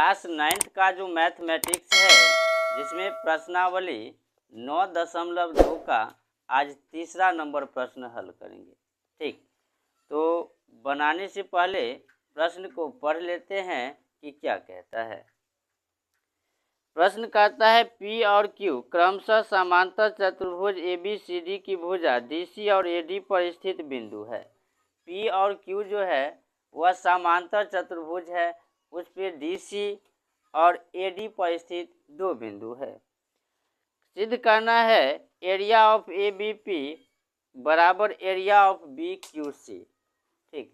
Class 9th का जो mathematics है जिसमें प्रश्नावली 9.2 का आज तीसरा नंबर प्रश्न हल करेंगे। ठीक, तो बनाने से पहले प्रश्न को पढ़ लेते हैं कि क्या कहता है। प्रश्न कहता है P और Q क्रमशः समांतर चतुर्भुज ABCD की भुजा DC और AD पर स्थित बिंदु है। P और Q जो है वह समांतर चतुर्भुज है, उस पे DC और AD पर स्थित दो बिंदु है। सिद्ध करना है एरिया ऑफ ABP बराबर एरिया ऑफ BQC। ठीक,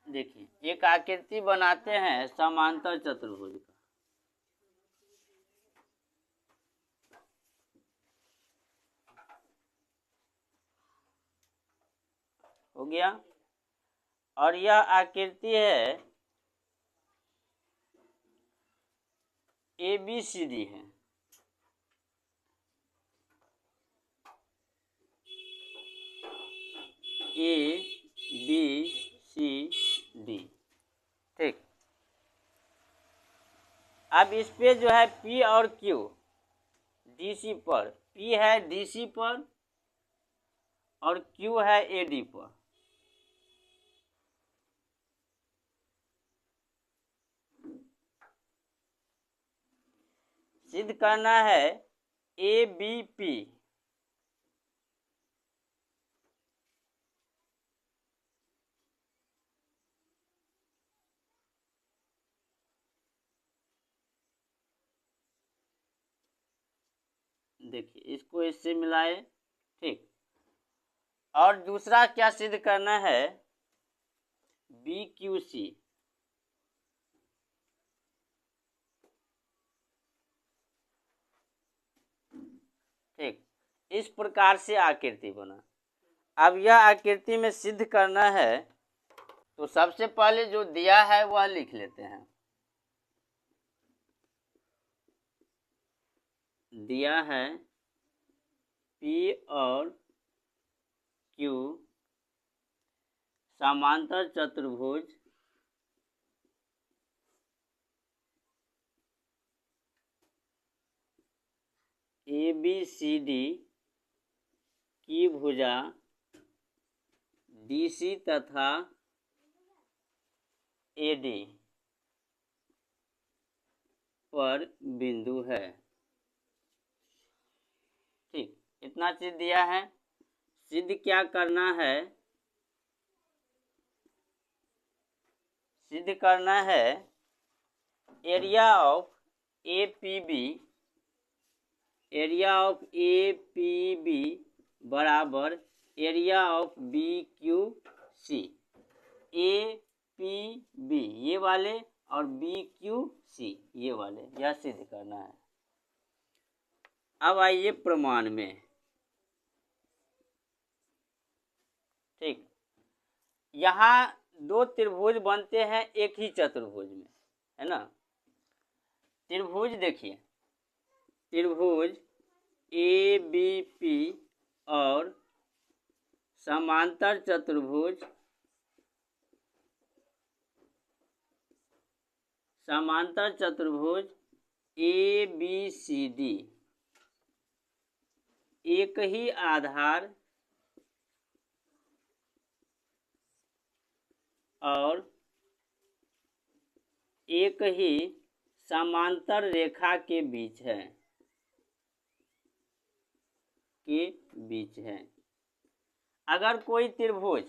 देखिए एक आकृति बनाते हैं समांतर चतुर्भुज का। हो गया, और यह आकृति है ABCD है। ABCD। ठीक, अब इस पे जो है P और Q DC पर, P है DC पर और Q है AD पर। सिद्ध करना है ABP देखिए इसको इससे मिलाए। ठीक, और दूसरा क्या सिद्ध करना है BQC। ठीक, इस प्रकार से आकृति बना। अब यह आकृति में सिद्ध करना है तो सबसे पहले जो दिया है वह लिख लेते हैं। दिया है P और Q समांतर चतुर्भुज ABCD की भुजा DC तथा AD पर बिंदु है। ठीक, इतना चीज दिया है। सिद्ध क्या करना है, सिद्ध करना है area of APB, area of APB बराबर एरिया ऑफ BQC। APB ये वाले और BQC ये वाले, यह सिद्ध करना है। अब आइए प्रमाण में। ठीक, यहाँ दो त्रिभुज बनते हैं एक ही चतुर्भुज में, है ना। त्रिभुज देखिए, त्रिभुज ABP और समांतर चतुर्भुज ABCD एक ही आधार और एक ही समांतर रेखा के बीच है। अगर कोई त्रिभुज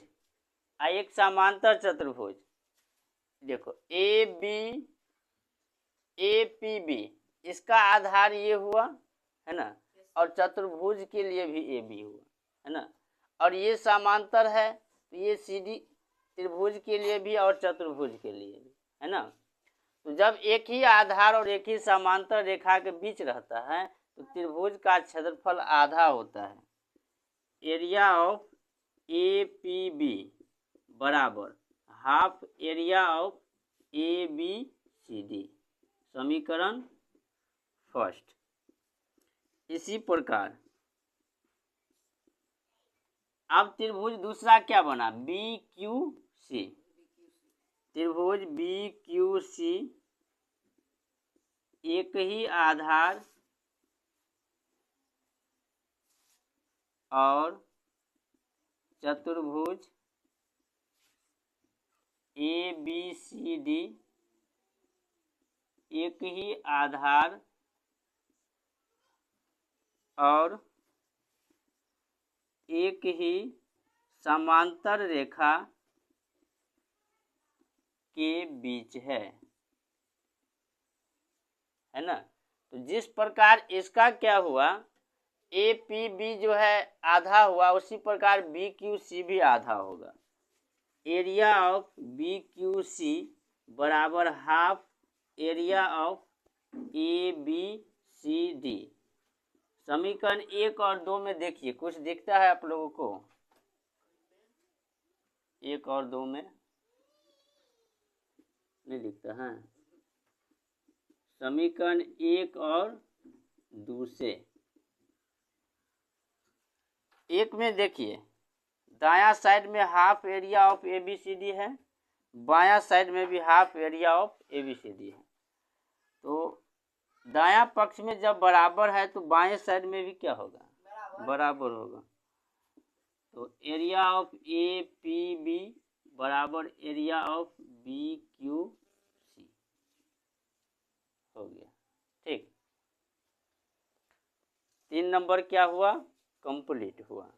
एक समांतर चतुर्भुज, देखो APB इसका आधार ये हुआ है ना, और चतुर्भुज के लिए भी AB हुआ है ना, और ये समांतर है तो ये CD त्रिभुज के लिए भी और चतुर्भुज के लिए भी, है ना। तो जब एक ही आधार और एक ही समांतर रेखा के बीच रहता है तो त्रिभुज का क्षेत्रफल आधा होता है। एरिया ऑफ APB बराबर हाफ एरिया ऑफ ABCD, समीकरण फर्स्ट। इसी प्रकार अब त्रिभुज दूसरा क्या बना, बी क्यू सी। त्रिभुज बी क्यू सी एक ही आधार और चतुर्भुज ए बी सी डी एक ही आधार और एक ही समांतर रेखा के बीच है ना। तो जिस प्रकार इसका क्या हुआ, ए पी बी जो है आधा हुआ, उसी प्रकार बी क्यू सी भी आधा होगा। Area of B Q C बराबर half area of A B C D. समीकरण 1 और 2 में देखिए कुछ दिखता है आप लोगों को, 1 और 2 में नहीं दिखता है। समीकरण 1 और 2 से 1 में देखिए दायां साइड में half area of A B C D है, बायां साइड में भी half area of A B C D है। तो दायां पक्ष में जब बराबर है तो बाएं साइड में भी क्या होगा, बराबर होगा। तो area of A P B बराबर area of B Q C हो गया। ठीक, 3 नंबर क्या हुआ, कंप्लीट हुआ।